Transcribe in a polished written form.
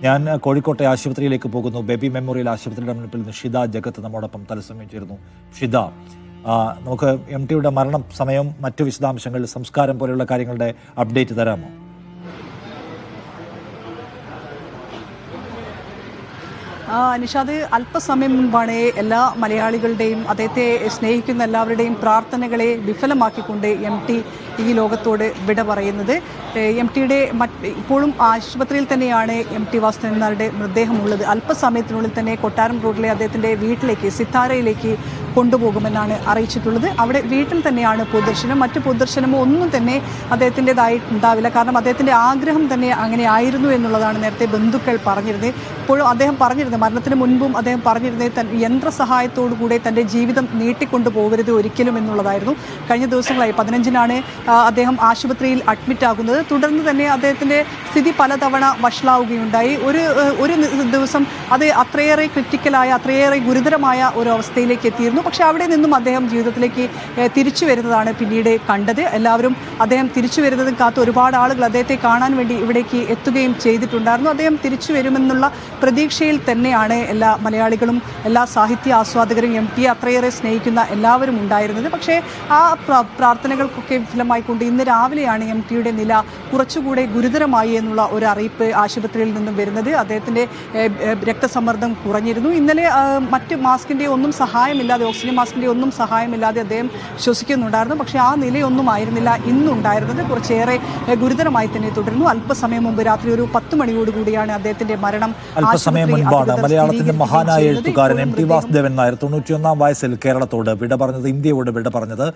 ഞാൻ കോഴിക്കോട്ടെ ആശുപത്രിയിലേക്ക് പോകുന്നു. ബേബി മെമ്മോറിയൽ ആശുപത്രിയുടെ മുൻപിൽ നിന്ന് ഷിത ജഗത്ത് നമ്മോടൊപ്പം തത്സമയം ചേരുന്നു. ഷിത, നമുക്ക് MTയുടെ മരണം സമയം, മറ്റു വിശദാംശങ്ങൾ, സംസ്കാരം പോലെയുള്ള കാര്യങ്ങളുടെ അപ്ഡേറ്റ് തരാമോ? നിഷാദ്, അല്പസമയം മുൻപാണ് എല്ലാ മലയാളികളുടെയും അദ്ദേഹത്തെ സ്നേഹിക്കുന്ന എല്ലാവരുടെയും പ്രാർത്ഥനകളെ വിഫലമാക്കിക്കൊണ്ട് MT ഈ ലോകത്തോട് വിട പറയുന്നത്. MTയുടെ ഇപ്പോഴും ആശുപത്രിയിൽ തന്നെയാണ് MT വാസുദേവൻ നായരുടെ മൃതദേഹമുള്ളത്. അല്പസമയത്തിനുള്ളിൽ തന്നെ കൊട്ടാരം റോഡിലെ അദ്ദേഹത്തിൻ്റെ വീട്ടിലേക്ക്, സിത്താരയിലേക്ക് കൊണ്ടുപോകുമെന്നാണ് അറിയിച്ചിട്ടുള്ളത്. അവിടെ വീട്ടിൽ തന്നെയാണ് പൊതുദർശനം. മറ്റ് പൊതുദർശനമോ ഒന്നും തന്നെ അദ്ദേഹത്തിൻ്റെതായി ഉണ്ടാവില്ല. കാരണം അദ്ദേഹത്തിൻ്റെ ആഗ്രഹം തന്നെ അങ്ങനെ ആയിരുന്നു എന്നുള്ളതാണ് നേരത്തെ ബന്ധുക്കൾ പറഞ്ഞിരുന്നത്. ഇപ്പോഴും അദ്ദേഹം പറഞ്ഞിരുന്നത്, മരണത്തിന് മുൻപും അദ്ദേഹം പറഞ്ഞിരുന്നത് യന്ത്രസഹായത്തോടു കൂടെ തൻ്റെ ജീവിതം നീട്ടിക്കൊണ്ടു പോകരുത് ഒരിക്കലും എന്നുള്ളതായിരുന്നു. കഴിഞ്ഞ ദിവസങ്ങളായി 15-നാണ് അദ്ദേഹം ആശുപത്രിയിൽ അഡ്മിറ്റ് ആകുന്നത്. തുടർന്ന് തന്നെ അദ്ദേഹത്തിൻ്റെ സ്ഥിതി പലതവണ വഷളാവുകയുണ്ടായി. ഒരു ദിവസം അത് അത്രയേറെ ക്രിറ്റിക്കലായ, അത്രയേറെ ഗുരുതരമായ ഒരു അവസ്ഥയിലേക്ക് എത്തിയിരുന്നു. പക്ഷേ അവിടെ നിന്നും അദ്ദേഹം ജീവിതത്തിലേക്ക് തിരിച്ചു വരുന്നതാണ് പിന്നീട് കണ്ടത്. എല്ലാവരും അദ്ദേഹം തിരിച്ചു വരുന്നതും കാത്ത് ഒരുപാട് ആളുകൾ അദ്ദേഹത്തെ കാണാൻ വേണ്ടി ഇവിടേക്ക് എത്തുകയും ചെയ്തിട്ടുണ്ടായിരുന്നു. അദ്ദേഹം തിരിച്ചു വരുമെന്നുള്ള പ്രതീക്ഷയിൽ തന്നെയാണ് എല്ലാ മലയാളികളും, എല്ലാ സാഹിത്യ ആസ്വാദകരും, MTയെ അത്രയേറെ സ്നേഹിക്കുന്ന എല്ലാവരും ഉണ്ടായിരുന്നത്. പക്ഷേ ആ പ്രാർത്ഥനകൾക്കൊക്കെ വിഫലമായിക്കൊണ്ട് ഇന്ന് രാവിലെയാണ് MTയുടെ നില കുറച്ചുകൂടെ ഗുരുതരമായി എന്നുള്ള ഒരു അറിയിപ്പ് ആശുപത്രിയിൽ നിന്നും വരുന്നത്. അദ്ദേഹത്തിൻ്റെ രക്തസമ്മർദ്ദം കുറഞ്ഞിരുന്നു. ഇന്നലെ മറ്റ് മാസ്കിൻ്റെ ഒന്നും സഹായമില്ലാതെ, ഓക്സിജൻ മാസ്കിൻ്റെ ഒന്നും സഹായമില്ലാതെ അദ്ദേഹം ശ്വസിക്കുന്നുണ്ടായിരുന്നു. പക്ഷേ ആ നിലയൊന്നും ആയിരുന്നില്ല ഇന്നുണ്ടായിരുന്നത്. കുറച്ചേറെ ഗുരുതരമായി തന്നെ തുടരുന്നു. അല്പസമയം മുമ്പ് രാത്രി ഒരു 10 മണിയോടുകൂടിയാണ് അദ്ദേഹത്തിൻ്റെ മരണം. അല്പസമയം മുൻപാണ് മലയാളത്തിന്റെ മഹാനായ എഴുത്തുകാരൻ MT വാസുദേവൻ നായർ 91-ാം വയസ്സിൽ കേരളത്തോട് വിട പറഞ്ഞത്, ഇന്ത്യയോട് വിട പറഞ്ഞത്.